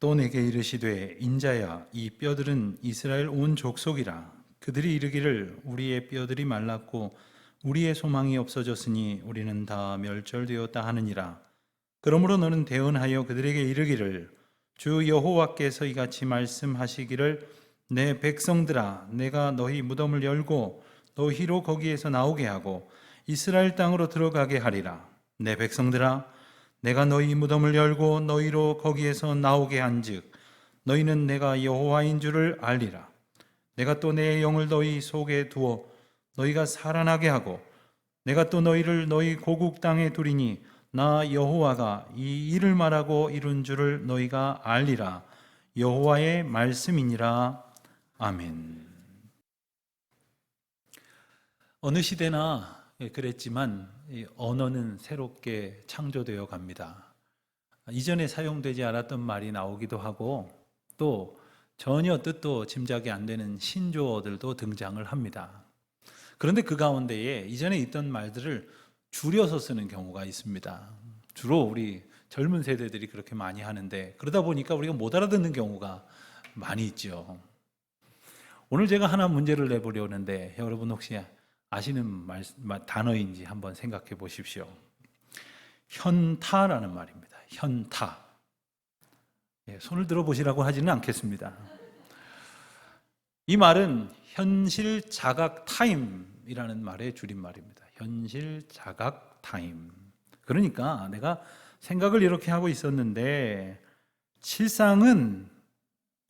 또 내게 이르시되 인자야 이 뼈들은 이스라엘 온 족속이라. 그들이 이르기를 우리의 뼈들이 말랐고 우리의 소망이 없어졌으니 우리는 다 멸절되었다 하느니라. 그러므로 너는 대언하여 그들에게 이르기를 주 여호와께서 이같이 말씀하시기를 내 백성들아 내가 너희 무덤을 열고 너희로 거기에서 나오게 하고 이스라엘 땅으로 들어가게 하리라. 내 백성들아 내가 너희 무덤을 열고 너희로 거기에서 나오게 한즉 너희는 내가 여호와인 줄을 알리라. 내가 또 내 영을 너희 속에 두어 너희가 살아나게 하고 내가 또 너희를 너희 고국 땅에 두리니 나 여호와가 이 일을 말하고 이룬 줄을 너희가 알리라. 여호와의 말씀이니라. 아멘. 어느 시대나 그랬지만 언어는 새롭게 창조되어 갑니다. 이전에 사용되지 않았던 말이 나오기도 하고 또 전혀 뜻도 짐작이 안 되는 신조어들도 등장을 합니다. 그런데 그 가운데에 이전에 있던 말들을 줄여서 쓰는 경우가 있습니다. 주로 우리 젊은 세대들이 그렇게 많이 하는데 그러다 보니까 우리가 못 알아듣는 경우가 많이 있죠. 오늘 제가 하나 문제를 내보려는데 여러분 혹시 아시는 단어인지 한번 생각해 보십시오. 현타라는 말입니다. 현타. 손을 들어보시라고 하지는 않겠습니다. 이 말은 현실 자각 타임이라는 말의 줄임말입니다. 현실 자각 타임. 그러니까 내가 생각을 이렇게 하고 있었는데 실상은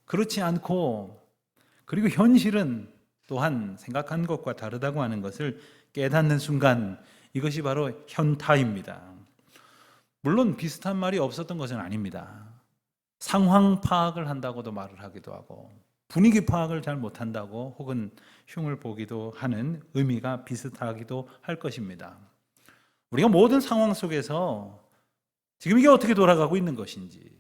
그렇지 않고 그리고 현실은 또한 생각한 것과 다르다고 하는 것을 깨닫는 순간 이것이 바로 현타입니다. 물론 비슷한 말이 없었던 것은 아닙니다. 상황 파악을 한다고도 말을 하기도 하고 분위기 파악을 잘 못한다고 혹은 흉을 보기도 하는 의미가 비슷하기도 할 것입니다. 우리가 모든 상황 속에서 지금 이게 어떻게 돌아가고 있는 것인지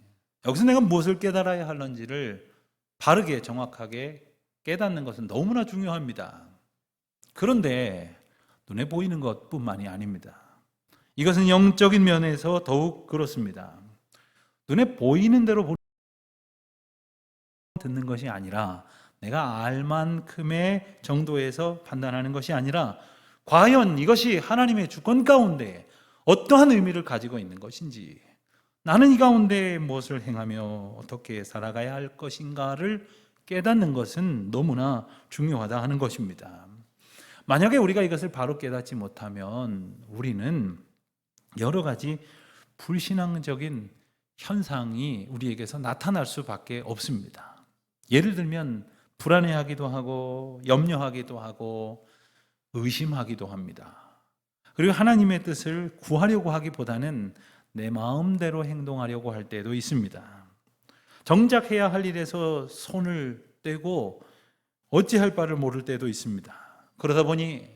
여기서 내가 무엇을 깨달아야 하는지를 바르게 정확하게 깨닫는 것은 너무나 중요합니다. 그런데 눈에 보이는 것뿐만이 아닙니다. 이것은 영적인 면에서 더욱 그렇습니다. 눈에 보이는 대로 듣는 것이 아니라 내가 알 만큼의 정도에서 판단하는 것이 아니라 과연 이것이 하나님의 주권 가운데 어떠한 의미를 가지고 있는 것인지 나는 이 가운데 무엇을 행하며 어떻게 살아가야 할 것인가를 깨닫는 것은 너무나 중요하다 하는 것입니다. 만약에 우리가 이것을 바로 깨닫지 못하면 우리는 여러 가지 불신앙적인 현상이 우리에게서 나타날 수밖에 없습니다. 예를 들면 불안해하기도 하고 염려하기도 하고 의심하기도 합니다. 그리고 하나님의 뜻을 구하려고 하기보다는 내 마음대로 행동하려고 할 때도 있습니다. 정작 해야 할 일에서 손을 떼고 어찌할 바를 모를 때도 있습니다. 그러다 보니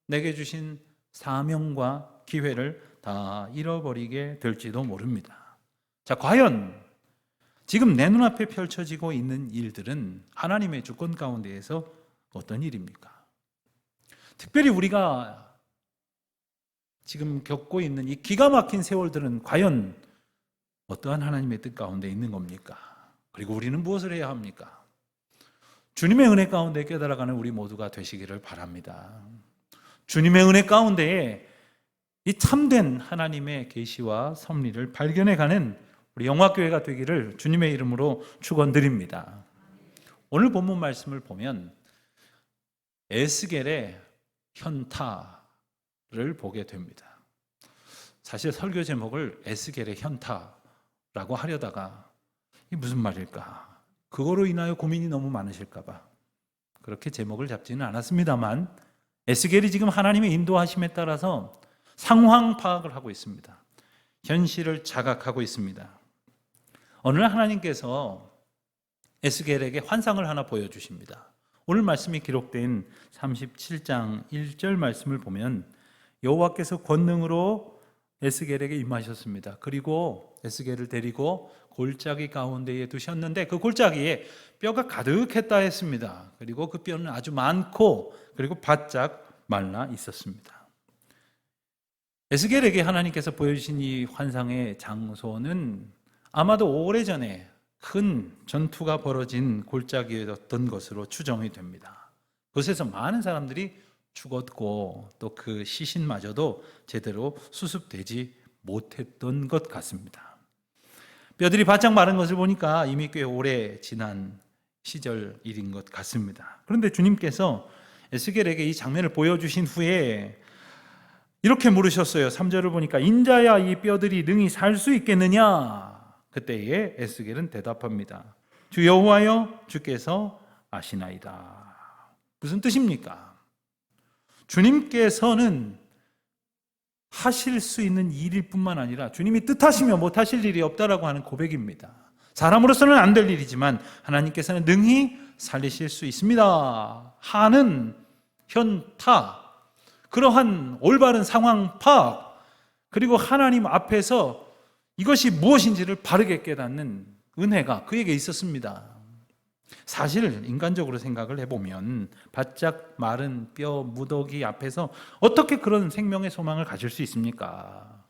내게 주신 사명과 기회를 다 잃어버리게 될지도 모릅니다. 자, 과연 지금 내 눈앞에 펼쳐지고 있는 일들은 하나님의 주권 가운데에서 어떤 일입니까? 특별히 우리가 지금 겪고 있는 이 기가 막힌 세월들은 과연 어떠한 하나님의 뜻 가운데 있는 겁니까? 그리고 우리는 무엇을 해야 합니까? 주님의 은혜 가운데 깨달아가는 우리 모두가 되시기를 바랍니다. 주님의 은혜 가운데에 이 참된 하나님의 계시와 섭리를 발견해가는 우리 영화교회가 되기를 주님의 이름으로 축원드립니다. 오늘 본문 말씀을 보면 에스겔의 현타를 보게 됩니다. 사실 설교 제목을 에스겔의 현타라고 하려다가 이게 무슨 말일까? 그거로 인하여 고민이 너무 많으실까 봐 그렇게 제목을 잡지는 않았습니다만 에스겔이 지금 하나님의 인도하심에 따라서 상황 파악을 하고 있습니다. 현실을 자각하고 있습니다. 어느 날 하나님께서 에스겔에게 환상을 하나 보여주십니다. 오늘 말씀이 기록된 37장 1절 말씀을 보면 여호와께서 권능으로 에스겔에게 임하셨습니다. 그리고 에스겔을 데리고 골짜기 가운데에 두셨는데 그 골짜기에 뼈가 가득했다 했습니다. 그리고 그 뼈는 아주 많고 그리고 바짝 말라 있었습니다. 에스겔에게 하나님께서 보여주신 이 환상의 장소는 아마도 오래전에 큰 전투가 벌어진 골짜기였던 것으로 추정이 됩니다. 그곳에서 많은 사람들이 죽었고 또 그 시신마저도 제대로 수습되지 못했던 것 같습니다. 뼈들이 바짝 마른 것을 보니까 이미 꽤 오래 지난 시절 일인 것 같습니다. 그런데 주님께서 에스겔에게 이 장면을 보여주신 후에 이렇게 물으셨어요. 3절을 보니까 인자야 이 뼈들이 능히 살 수 있겠느냐? 그때에 에스겔은 대답합니다. 주 여호와여 주께서 아시나이다. 무슨 뜻입니까? 주님께서는 하실 수 있는 일일 뿐만 아니라 주님이 뜻하시면 못하실 일이 없다라고 하는 고백입니다. 사람으로서는 안 될 일이지만 하나님께서는 능히 살리실 수 있습니다 하는 현타, 그러한 올바른 상황 파악, 그리고 하나님 앞에서 이것이 무엇인지를 바르게 깨닫는 은혜가 그에게 있었습니다. 사실 인간적으로 생각을 해보면 바짝 마른 뼈 무더기 앞에서 어떻게 그런 생명의 소망을 가질 수 있습니까?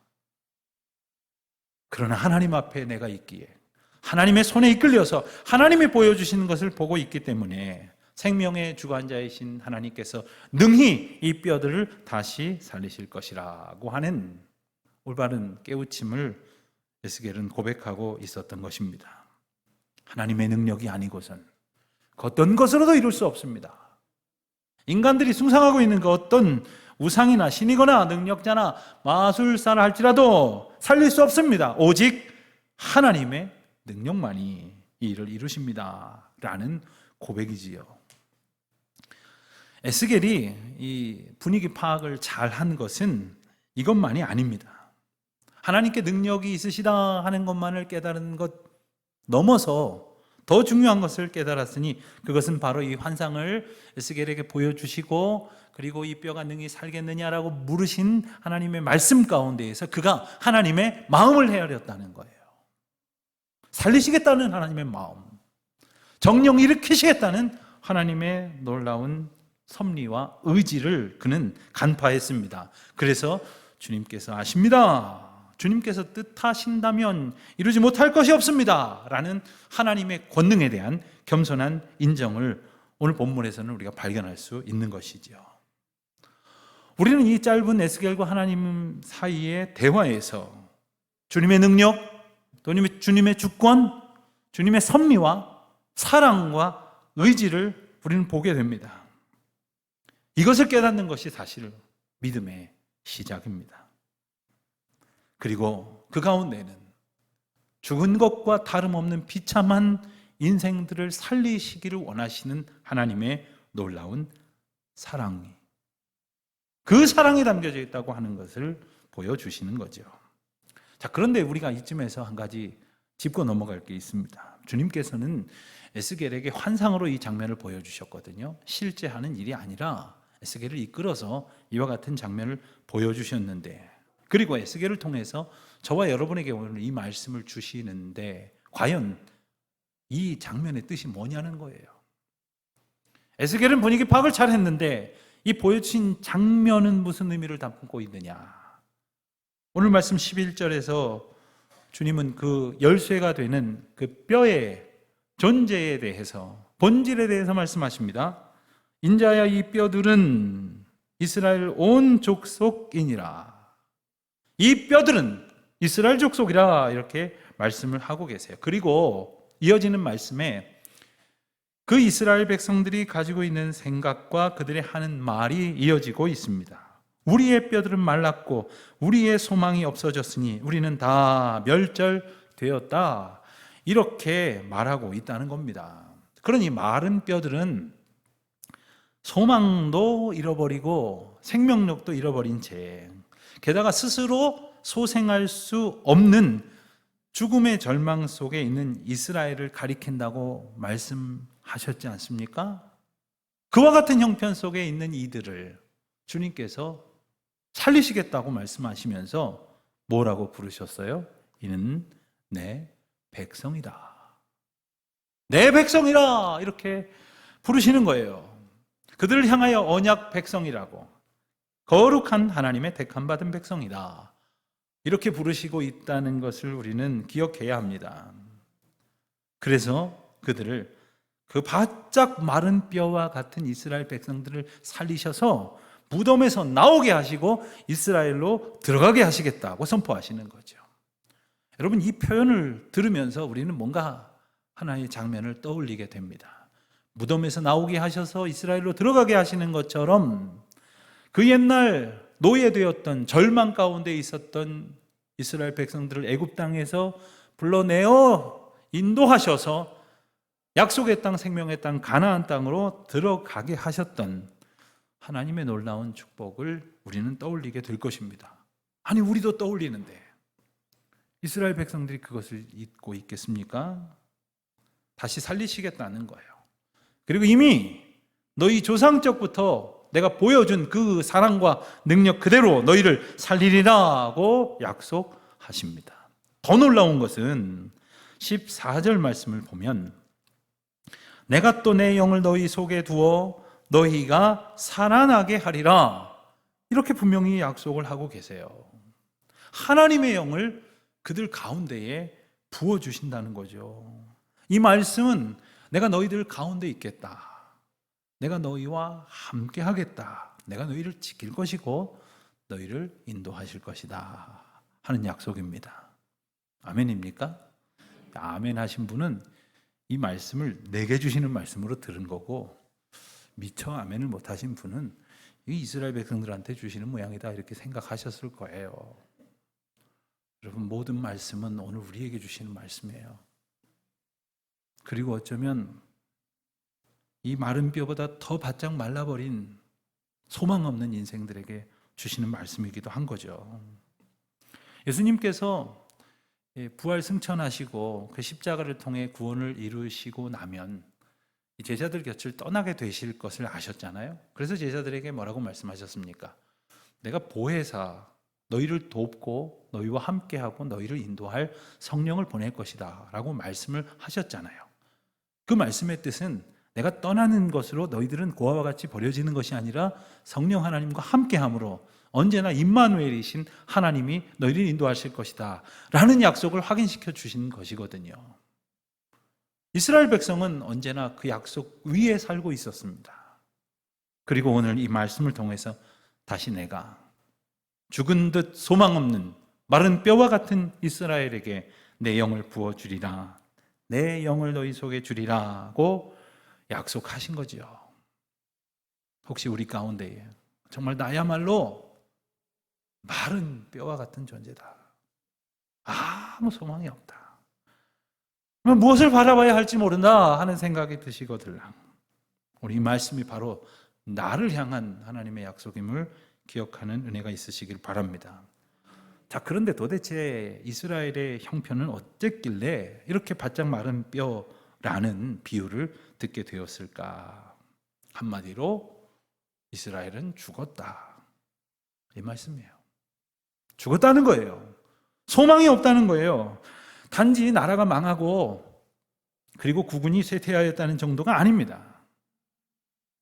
그러나 하나님 앞에 내가 있기에 하나님의 손에 이끌려서 하나님이 보여주시는 것을 보고 있기 때문에 생명의 주관자이신 하나님께서 능히 이 뼈들을 다시 살리실 것이라고 하는 올바른 깨우침을 에스겔은 고백하고 있었던 것입니다. 하나님의 능력이 아니고선 그 어떤 것으로도 이룰 수 없습니다. 인간들이 숭상하고 있는 그 어떤 우상이나 신이거나 능력자나 마술사라 할지라도 살릴 수 없습니다. 오직 하나님의 능력만이 이 일을 이루십니다 라는 고백이지요. 에스겔이 이 분위기 파악을 잘한 것은 이것만이 아닙니다. 하나님께 능력이 있으시다 하는 것만을 깨달은 것 넘어서 더 중요한 것을 깨달았으니 그것은 바로 이 환상을 에스겔에게 보여주시고 그리고 이 뼈가 능히 살겠느냐라고 물으신 하나님의 말씀 가운데에서 그가 하나님의 마음을 헤아렸다는 거예요. 살리시겠다는 하나님의 마음, 정령 일으키시겠다는 하나님의 놀라운 섭리와 의지를 그는 간파했습니다. 그래서 주님께서 아십니다. 주님께서 뜻하신다면 이루지 못할 것이 없습니다 라는 하나님의 권능에 대한 겸손한 인정을 오늘 본문에서는 우리가 발견할 수 있는 것이죠. 우리는 이 짧은 에스겔과 하나님 사이의 대화에서 주님의 능력, 주님의 주권, 주님의 섭리와 사랑과 의지를 우리는 보게 됩니다. 이것을 깨닫는 것이 사실 믿음의 시작입니다. 그리고 그 가운데는 죽은 것과 다름없는 비참한 인생들을 살리시기를 원하시는 하나님의 놀라운 사랑이, 그 사랑이 담겨져 있다고 하는 것을 보여주시는 거죠. 자, 그런데 우리가 이쯤에서 한 가지 짚고 넘어갈 게 있습니다. 주님께서는 에스겔에게 환상으로 이 장면을 보여주셨거든요. 실제 하는 일이 아니라 에스겔을 이끌어서 이와 같은 장면을 보여주셨는데, 그리고 에스겔을 통해서 저와 여러분에게 오늘 이 말씀을 주시는데 과연 이 장면의 뜻이 뭐냐는 거예요. 에스겔은 분위기 파악을 잘했는데 이 보여주신 장면은 무슨 의미를 담고 있느냐. 오늘 말씀 11절에서 주님은 그 열쇠가 되는 그 뼈의 존재에 대해서, 본질에 대해서 말씀하십니다. 인자야 이 뼈들은 이스라엘 온 족속이니라. 이 뼈들은 이스라엘 족속이라 이렇게 말씀을 하고 계세요. 그리고 이어지는 말씀에 그 이스라엘 백성들이 가지고 있는 생각과 그들이 하는 말이 이어지고 있습니다. 우리의 뼈들은 말랐고 우리의 소망이 없어졌으니 우리는 다 멸절되었다. 이렇게 말하고 있다는 겁니다. 그러니 마른 뼈들은 소망도 잃어버리고 생명력도 잃어버린 채, 게다가 스스로 소생할 수 없는 죽음의 절망 속에 있는 이스라엘을 가리킨다고 말씀하셨지 않습니까? 그와 같은 형편 속에 있는 이들을 주님께서 살리시겠다고 말씀하시면서 뭐라고 부르셨어요? 이는 내 백성이다. 내 백성이라 이렇게 부르시는 거예요. 그들을 향하여 언약 백성이라고, 거룩한 하나님의 택함받은 백성이다, 이렇게 부르시고 있다는 것을 우리는 기억해야 합니다. 그래서 그들을 그 바짝 마른 뼈와 같은 이스라엘 백성들을 살리셔서 무덤에서 나오게 하시고 이스라엘로 들어가게 하시겠다고 선포하시는 거죠. 여러분, 이 표현을 들으면서 우리는 뭔가 하나의 장면을 떠올리게 됩니다. 무덤에서 나오게 하셔서 이스라엘로 들어가게 하시는 것처럼 그 옛날 노예되었던 절망 가운데 있었던 이스라엘 백성들을 애굽 땅에서 불러내어 인도하셔서 약속의 땅, 생명의 땅, 가나안 땅으로 들어가게 하셨던 하나님의 놀라운 축복을 우리는 떠올리게 될 것입니다. 아니, 우리도 떠올리는데 이스라엘 백성들이 그것을 잊고 있겠습니까? 다시 살리시겠다는 거예요. 그리고 이미 너희 조상적부터 내가 보여준 그 사랑과 능력 그대로 너희를 살리리라고 약속하십니다. 더 놀라운 것은 14절 말씀을 보면 내가 또 내 영을 너희 속에 두어 너희가 살아나게 하리라, 이렇게 분명히 약속을 하고 계세요. 하나님의 영을 그들 가운데에 부어주신다는 거죠. 이 말씀은 내가 너희들 가운데 있겠다, 내가 너희와 함께 하겠다, 내가 너희를 지킬 것이고 너희를 인도하실 것이다 하는 약속입니다. 아멘입니까? 아멘 하신 분은 이 말씀을 내게 주시는 말씀으로 들은 거고, 미처 아멘을 못하신 분은 이 이스라엘 백성들한테 주시는 모양이다 이렇게 생각하셨을 거예요. 여러분, 모든 말씀은 오늘 우리에게 주시는 말씀이에요. 그리고 어쩌면 이 마른 뼈보다 더 바짝 말라버린 소망 없는 인생들에게 주시는 말씀이기도 한 거죠. 예수님께서 부활 승천하시고 그 십자가를 통해 구원을 이루시고 나면 제자들 곁을 떠나게 되실 것을 아셨잖아요. 그래서 제자들에게 뭐라고 말씀하셨습니까? 내가 보혜사, 너희를 돕고 너희와 함께하고 너희를 인도할 성령을 보낼 것이다 라고 말씀을 하셨잖아요. 그 말씀의 뜻은 내가 떠나는 것으로 너희들은 고아와 같이 버려지는 것이 아니라 성령 하나님과 함께함으로 언제나 임마누엘이신 하나님이 너희를 인도하실 것이다 라는 약속을 확인시켜 주신 것이거든요. 이스라엘 백성은 언제나 그 약속 위에 살고 있었습니다. 그리고 오늘 이 말씀을 통해서 다시 내가 죽은 듯 소망 없는 마른 뼈와 같은 이스라엘에게 내 영을 부어주리라, 내 영을 너희 속에 주리라고 약속하신 거죠. 혹시 우리 가운데에 정말 나야말로 마른 뼈와 같은 존재다, 아무 소망이 없다, 무엇을 바라봐야 할지 모른다 하는 생각이 드시거든, 우리 이 말씀이 바로 나를 향한 하나님의 약속임을 기억하는 은혜가 있으시길 바랍니다. 자, 그런데 도대체 이스라엘의 형편은 어땠길래 이렇게 바짝 마른 뼈라는 비유를 듣게 되었을까? 한마디로 이스라엘은 죽었다, 이 말씀이에요. 죽었다는 거예요. 소망이 없다는 거예요. 단지 나라가 망하고 그리고 국군이 쇠퇴하였다는 정도가 아닙니다.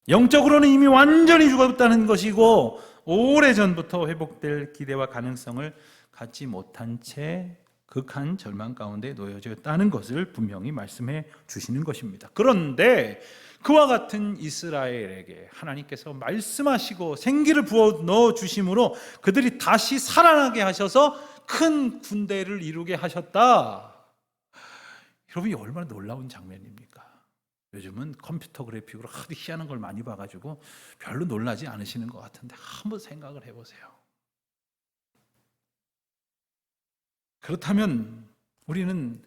영적으로는 이미 완전히 죽었다는 것이고 오래전부터 회복될 기대와 가능성을 갖지 못한 채 극한 절망 가운데 놓여져 있다는 것을 분명히 말씀해 주시는 것입니다. 그런데 그와 같은 이스라엘에게 하나님께서 말씀하시고 생기를 부어 넣어 주심으로 그들이 다시 살아나게 하셔서 큰 군대를 이루게 하셨다. 여러분, 이 얼마나 놀라운 장면입니까? 요즘은 컴퓨터 그래픽으로 하도 희한한 걸 많이 봐가지고 별로 놀라지 않으시는 것 같은데 한번 생각을 해보세요. 그렇다면 우리는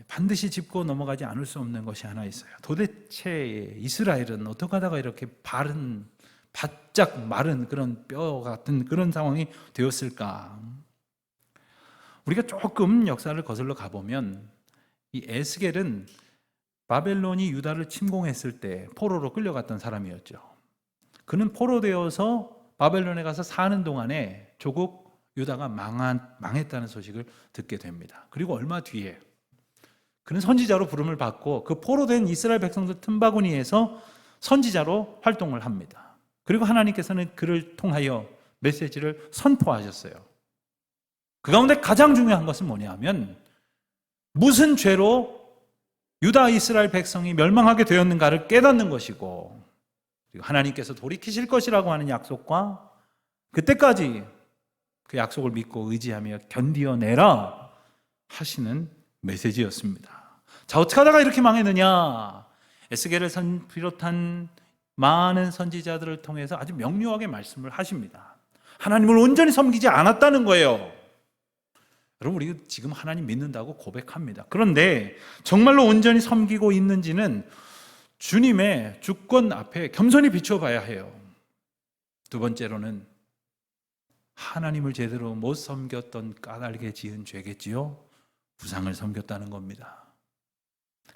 반드시 짚고 넘어가지 않을 수 없는 것이 하나 있어요. 도대체 이스라엘은 어떻게 하다가 이렇게 바짝 마른 그런 뼈 같은 그런 상황이 되었을까? 우리가 조금 역사를 거슬러 가보면 이 에스겔은 바벨론이 유다를 침공했을 때 포로로 끌려갔던 사람이었죠. 그는 포로되어서 바벨론에 가서 사는 동안에 조국 유다가 망했다는 소식을 듣게 됩니다. 그리고 얼마 뒤에 그는 선지자로 부름을 받고 그 포로된 이스라엘 백성들 틈바구니에서 선지자로 활동을 합니다. 그리고 하나님께서는 그를 통하여 메시지를 선포하셨어요. 그 가운데 가장 중요한 것은 뭐냐면 무슨 죄로 유다 이스라엘 백성이 멸망하게 되었는가를 깨닫는 것이고, 그리고 하나님께서 돌이키실 것이라고 하는 약속과 그때까지 그 약속을 믿고 의지하며 견디어내라 하시는 메시지였습니다. 자, 어떻게 하다가 이렇게 망했느냐? 에스겔을 비롯한 많은 선지자들을 통해서 아주 명료하게 말씀을 하십니다. 하나님을 온전히 섬기지 않았다는 거예요. 여러분, 우리 지금 하나님 믿는다고 고백합니다. 그런데 정말로 온전히 섬기고 있는지는 주님의 주권 앞에 겸손히 비춰봐야 해요. 두 번째로는 하나님을 제대로 못 섬겼던 까닭에 지은 죄겠지요. 우상을 섬겼다는 겁니다.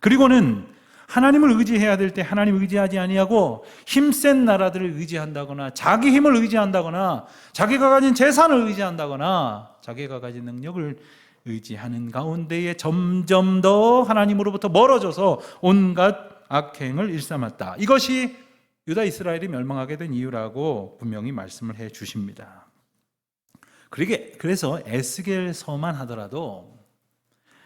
그리고는 하나님을 의지해야 될 때 하나님 의지하지 아니하고 힘센 나라들을 의지한다거나 자기 힘을 의지한다거나 자기가 가진 재산을 의지한다거나 자기가 가진 능력을 의지하는 가운데에 점점 더 하나님으로부터 멀어져서 온갖 악행을 일삼았다. 이것이 유다 이스라엘이 멸망하게 된 이유라고 분명히 말씀을 해 주십니다. 그래서 에스겔서만 하더라도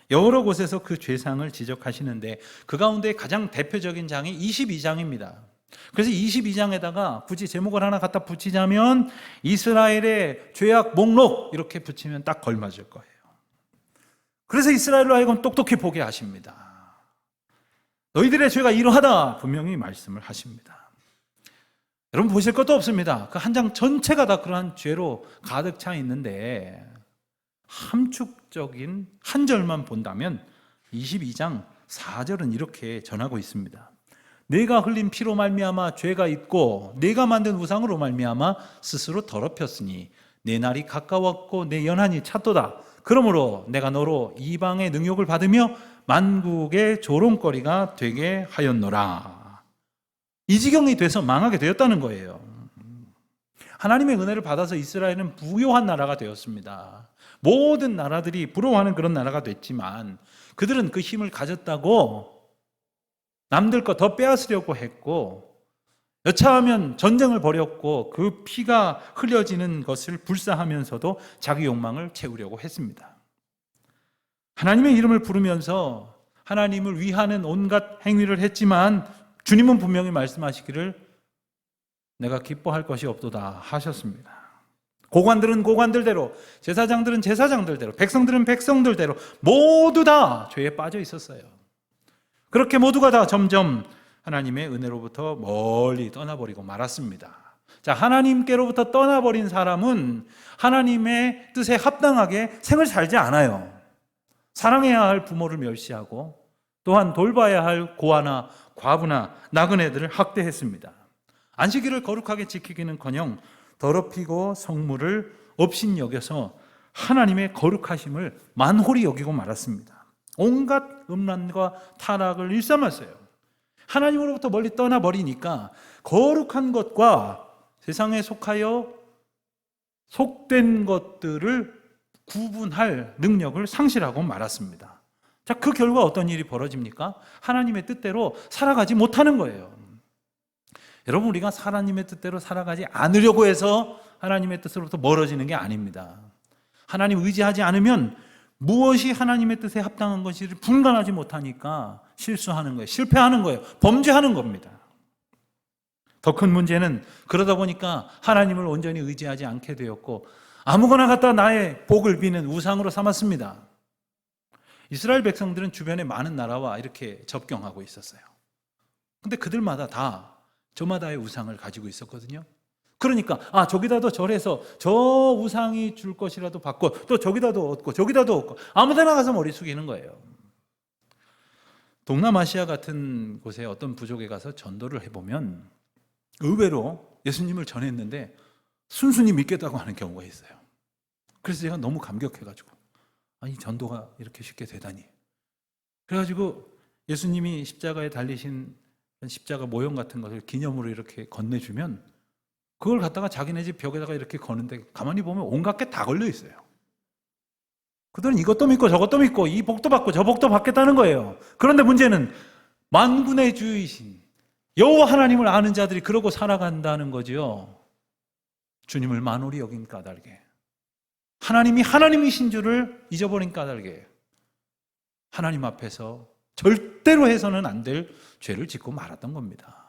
여러 곳에서 그 죄상을 지적하시는데 그 가운데 가장 대표적인 장이 22장입니다. 그래서 22장에다가 굳이 제목을 하나 갖다 붙이자면 이스라엘의 죄악 목록 이렇게 붙이면 딱 걸맞을 거예요. 그래서 이스라엘로 하여금 똑똑히 보게 하십니다. 너희들의 죄가 이러하다 분명히 말씀을 하십니다. 여러분 보실 것도 없습니다. 그 한 장 전체가 다 그러한 죄로 가득 차 있는데 함축적인 한 절만 본다면 22장 4절은 이렇게 전하고 있습니다. 내가 흘린 피로 말미암아 죄가 있고 내가 만든 우상으로 말미암아 스스로 더럽혔으니 내 날이 가까웠고 내 연한이 찼도다. 그러므로 내가 너로 이방의 능욕을 받으며 만국의 조롱거리가 되게 하였노라. 이 지경이 돼서 망하게 되었다는 거예요. 하나님의 은혜를 받아서 이스라엘은 부요한 나라가 되었습니다. 모든 나라들이 부러워하는 그런 나라가 됐지만 그들은 그 힘을 가졌다고 남들 거 더 빼앗으려고 했고 여차하면 전쟁을 벌였고 그 피가 흘려지는 것을 불사하면서도 자기 욕망을 채우려고 했습니다. 하나님의 이름을 부르면서 하나님을 위하는 온갖 행위를 했지만 주님은 분명히 말씀하시기를 내가 기뻐할 것이 없도다 하셨습니다. 고관들은 고관들대로, 제사장들은 제사장들대로, 백성들은 백성들대로 모두 다 죄에 빠져 있었어요. 그렇게 모두가 다 점점 하나님의 은혜로부터 멀리 떠나버리고 말았습니다. 자, 하나님께로부터 떠나버린 사람은 하나님의 뜻에 합당하게 생을 살지 않아요. 사랑해야 할 부모를 멸시하고 또한 돌봐야 할 고아나 과부나 나그네들을 학대했습니다. 안식일을 거룩하게 지키기는커녕 더럽히고 성물을 업신여겨서 하나님의 거룩하심을 만홀히 여기고 말았습니다. 온갖 음란과 타락을 일삼았어요. 하나님으로부터 멀리 떠나버리니까 거룩한 것과 세상에 속하여 속된 것들을 구분할 능력을 상실하고 말았습니다. 자, 그 결과 어떤 일이 벌어집니까? 하나님의 뜻대로 살아가지 못하는 거예요. 여러분, 우리가 하나님의 뜻대로 살아가지 않으려고 해서 하나님의 뜻으로부터 멀어지는 게 아닙니다. 하나님 의지하지 않으면 무엇이 하나님의 뜻에 합당한 것인지를 분간하지 못하니까 실수하는 거예요. 실패하는 거예요. 범죄하는 겁니다. 더 큰 문제는 그러다 보니까 하나님을 온전히 의지하지 않게 되었고 아무거나 갖다 나의 복을 비는 우상으로 삼았습니다. 이스라엘 백성들은 주변에 많은 나라와 이렇게 접경하고 있었어요. 근데 그들마다 다 저마다의 우상을 가지고 있었거든요. 그러니까 저기다도 절해서 저 우상이 줄 것이라도 받고 또 저기다도 얻고 저기다도 얻고 아무 데나 가서 머리 숙이는 거예요. 동남아시아 같은 곳에 어떤 부족에 가서 전도를 해보면 의외로 예수님을 전했는데 순순히 믿겠다고 하는 경우가 있어요. 그래서 제가 너무 감격해가지고 이 전도가 이렇게 쉽게 되다니. 그래가지고 예수님이 십자가에 달리신 십자가 모형 같은 것을 기념으로 이렇게 건네주면 그걸 갖다가 자기네 집 벽에다가 이렇게 거는데 가만히 보면 온갖 게 다 걸려 있어요. 그들은 이것도 믿고 저것도 믿고 이 복도 받고 저 복도 받겠다는 거예요. 그런데 문제는 만군의 주이신 여호와 하나님을 아는 자들이 그러고 살아간다는 거죠. 주님을 만홀히 여긴 까닭에, 하나님이 하나님이신 줄을 잊어버린 까닭에 하나님 앞에서 절대로 해서는 안 될 죄를 짓고 말았던 겁니다.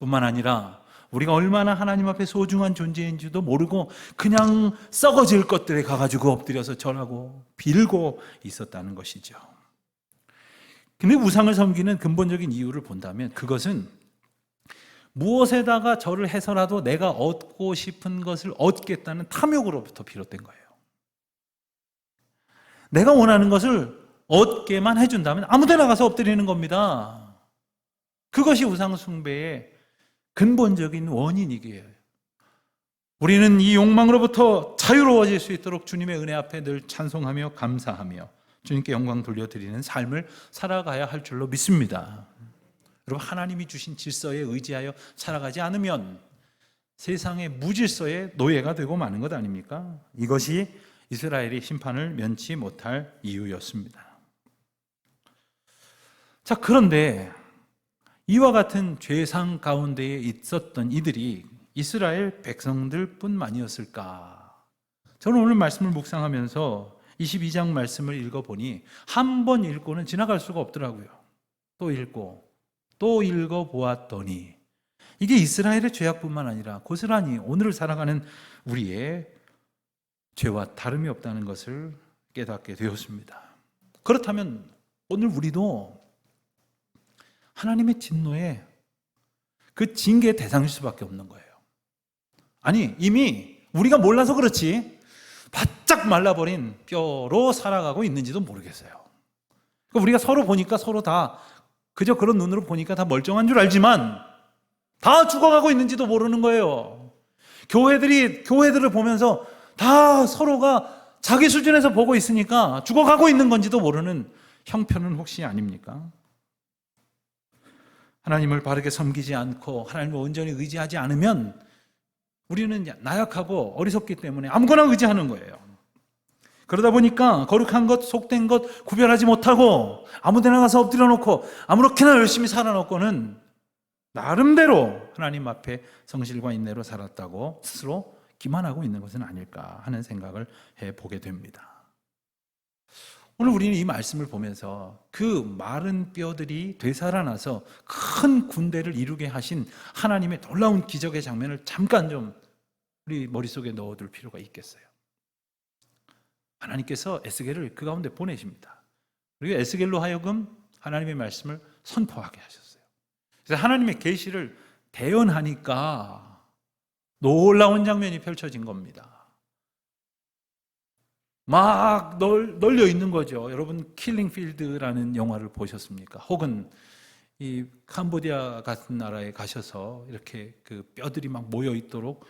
뿐만 아니라 우리가 얼마나 하나님 앞에 소중한 존재인지도 모르고 그냥 썩어질 것들에 가가지고 엎드려서 절하고 빌고 있었다는 것이죠. 근데 우상을 섬기는 근본적인 이유를 본다면 그것은 무엇에다가 절을 해서라도 내가 얻고 싶은 것을 얻겠다는 탐욕으로부터 비롯된 거예요. 내가 원하는 것을 얻게만 해준다면 아무데나 가서 엎드리는 겁니다. 그것이 우상 숭배의 근본적인 원인이기에 우리는 이 욕망으로부터 자유로워질 수 있도록 주님의 은혜 앞에 늘 찬송하며 감사하며 주님께 영광 돌려드리는 삶을 살아가야 할 줄로 믿습니다. 여러분, 하나님이 주신 질서에 의지하여 살아가지 않으면 세상의 무질서의 노예가 되고 마는 것 아닙니까? 이것이 이스라엘이 심판을 면치 못할 이유였습니다. 자, 그런데 이와 같은 죄상 가운데에 있었던 이들이 이스라엘 백성들 뿐만이었을까? 저는 오늘 말씀을 묵상하면서 22장 말씀을 읽어보니 한 번 읽고는 지나갈 수가 없더라고요. 또 읽고 또 읽어보았더니 이게 이스라엘의 죄악뿐만 아니라 고스란히 오늘을 살아가는 우리의 죄와 다름이 없다는 것을 깨닫게 되었습니다. 그렇다면 오늘 우리도 하나님의 진노에 그 징계의 대상일 수밖에 없는 거예요. 아니, 이미 우리가 몰라서 그렇지 바짝 말라버린 뼈로 살아가고 있는지도 모르겠어요. 우리가 서로 보니까 서로 다 그저 그런 눈으로 보니까 다 멀쩡한 줄 알지만 다 죽어가고 있는지도 모르는 거예요. 교회들을 보면서 다 서로가 자기 수준에서 보고 있으니까 죽어가고 있는 건지도 모르는 형편은 혹시 아닙니까? 하나님을 바르게 섬기지 않고 하나님을 온전히 의지하지 않으면 우리는 나약하고 어리석기 때문에 아무거나 의지하는 거예요. 그러다 보니까 거룩한 것, 속된 것 구별하지 못하고 아무데나 가서 엎드려 놓고 아무렇게나 열심히 살아놓고는 나름대로 하나님 앞에 성실과 인내로 살았다고 스스로 기만하고 있는 것은 아닐까 하는 생각을 해보게 됩니다. 오늘 우리는 이 말씀을 보면서 그 마른 뼈들이 되살아나서 큰 군대를 이루게 하신 하나님의 놀라운 기적의 장면을 잠깐 좀 우리 머릿속에 넣어둘 필요가 있겠어요. 하나님께서 에스겔을 그 가운데 보내십니다. 그리고 에스겔로 하여금 하나님의 말씀을 선포하게 하셨어요. 그래서 하나님의 계시를 대언하니까 놀라운 장면이 펼쳐진 겁니다. 막 널려 있는 거죠. 여러분, 킬링 필드라는 영화를 보셨습니까? 혹은 이 캄보디아 같은 나라에 가셔서 이렇게 그 뼈들이 막 모여 있도록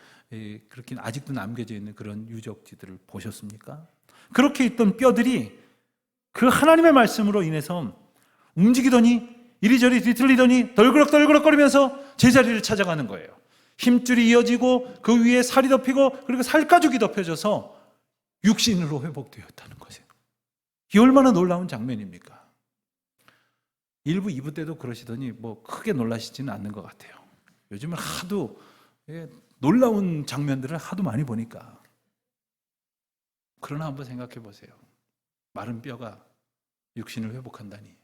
그렇게 아직도 남겨져 있는 그런 유적지들을 보셨습니까? 그렇게 있던 뼈들이 그 하나님의 말씀으로 인해서 움직이더니 이리저리 뒤틀리더니 덜그럭덜그럭거리면서 제자리를 찾아가는 거예요. 힘줄이 이어지고 그 위에 살이 덮이고 그리고 살가죽이 덮여져서 육신으로 회복되었다는 것이에요. 이 얼마나 놀라운 장면입니까? 1부, 2부 때도 그러시더니 뭐 크게 놀라시지는 않는 것 같아요. 요즘은 하도 놀라운 장면들을 하도 많이 보니까. 그러나 한번 생각해 보세요. 마른 뼈가 육신을 회복한다니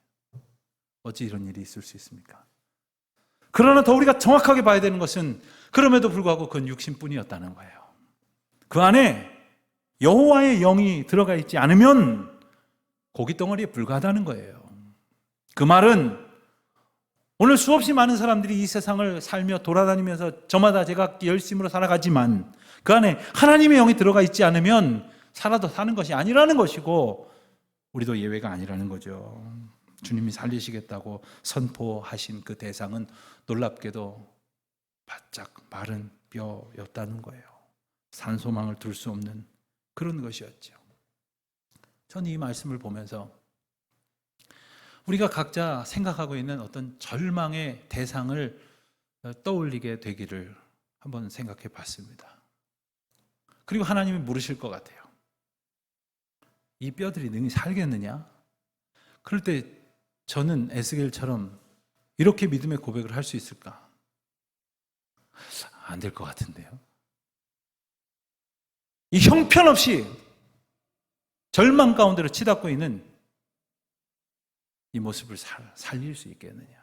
어찌 이런 일이 있을 수 있습니까? 그러나 더 우리가 정확하게 봐야 되는 것은 그럼에도 불구하고 그건 육신뿐이었다는 거예요. 그 안에 여호와의 영이 들어가 있지 않으면 고깃덩어리에 불과하다는 거예요. 그 말은 오늘 수없이 많은 사람들이 이 세상을 살며 돌아다니면서 저마다 제가 열심으로 살아가지만 그 안에 하나님의 영이 들어가 있지 않으면 살아도 사는 것이 아니라는 것이고 우리도 예외가 아니라는 거죠. 주님이 살리시겠다고 선포하신 그 대상은 놀랍게도 바짝 마른 뼈였다는 거예요. 산소망을 둘 수 없는 그런 것이었죠. 저는 이 말씀을 보면서 우리가 각자 생각하고 있는 어떤 절망의 대상을 떠올리게 되기를 한번 생각해 봤습니다. 그리고 하나님이 물으실 것 같아요. 이 뼈들이 능히 살겠느냐? 그럴 때 저는 에스겔처럼 이렇게 믿음의 고백을 할 수 있을까? 안 될 것 같은데요. 이 형편없이 절망 가운데로 치닫고 있는 이 모습을 살릴 수 있겠느냐.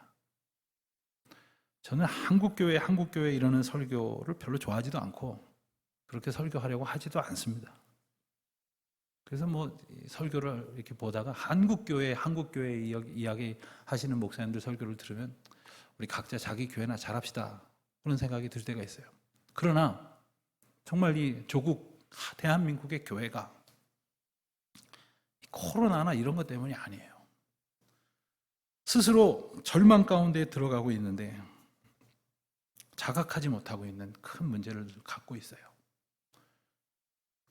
저는 한국교회 이러는 설교를 별로 좋아하지도 않고 그렇게 설교하려고 하지도 않습니다. 그래서 설교를 이렇게 보다가 한국교회 이야기 하시는 목사님들 설교를 들으면 우리 각자 자기 교회나 잘합시다 그런 생각이 들 때가 있어요. 그러나 정말 이 조국 대한민국의 교회가 코로나나 이런 것 때문이 아니에요. 스스로 절망 가운데 들어가고 있는데 자각하지 못하고 있는 큰 문제를 갖고 있어요.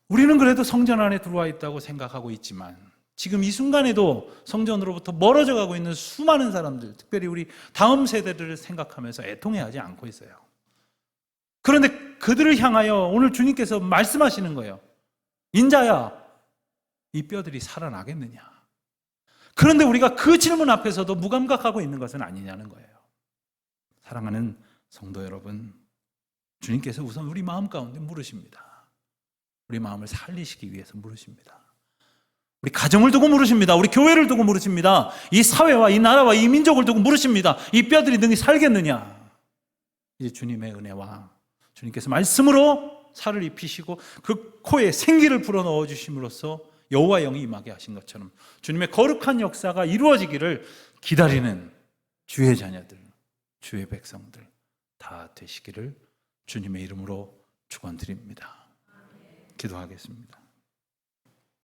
우리는 그래도 성전 안에 들어와 있다고 생각하고 있지만 지금 이 순간에도 성전으로부터 멀어져 가고 있는 수많은 사람들, 특별히 우리 다음 세대들을 생각하면서 애통해하지 않고 있어요. 그런데 그들을 향하여 오늘 주님께서 말씀하시는 거예요. 인자야, 이 뼈들이 살아나겠느냐? 그런데 우리가 그 질문 앞에서도 무감각하고 있는 것은 아니냐는 거예요. 사랑하는 성도 여러분, 주님께서 우선 우리 마음 가운데 물으십니다. 우리 마음을 살리시기 위해서 물으십니다. 우리 가정을 두고 물으십니다. 우리 교회를 두고 물으십니다. 이 사회와 이 나라와 이 민족을 두고 물으십니다. 이 뼈들이 능히 살겠느냐? 이제 주님의 은혜와 주님께서 말씀으로 살을 입히시고 그 코에 생기를 불어넣어 주심으로써 여호와 영이 임하게 하신 것처럼 주님의 거룩한 역사가 이루어지기를 기다리는 주의 자녀들, 주의 백성들 다 되시기를 주님의 이름으로 축원드립니다. 기도하겠습니다.